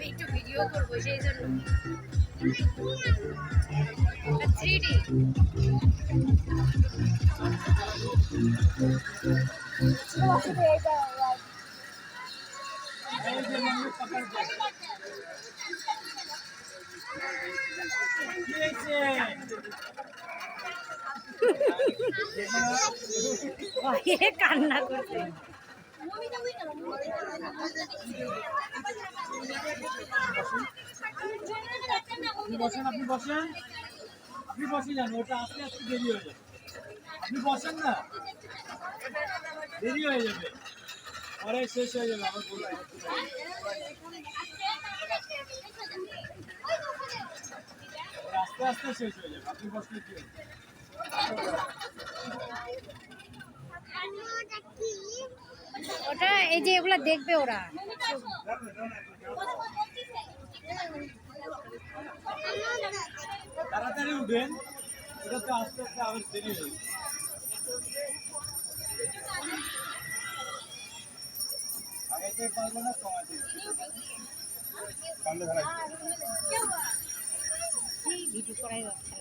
আমি একটু ভিডিও করবো সেই জন্য 3D কান্না করছে। আপনি বসেন, আপনি বসে যান, ওটা আস্তে আস্তে দেরি হয়ে যাবে। আপনি বসেন না, দেরি হয়ে যাবে, পরে শেষ হয়ে যাবে। আবার বলবেন আস্তে আস্তে শেষ হয়ে যাবে, আপনি বসলে কি হবে? ওটা এই যে এগুলা দেখবে ওরা। তাড়াতাড়ি উঠবেন, এটা তো আস্তে আস্তে আবার দেরি হয়ে যাবে। আগাইতে পারবো না, কমাতে ভিডিও করাই যাচ্ছে।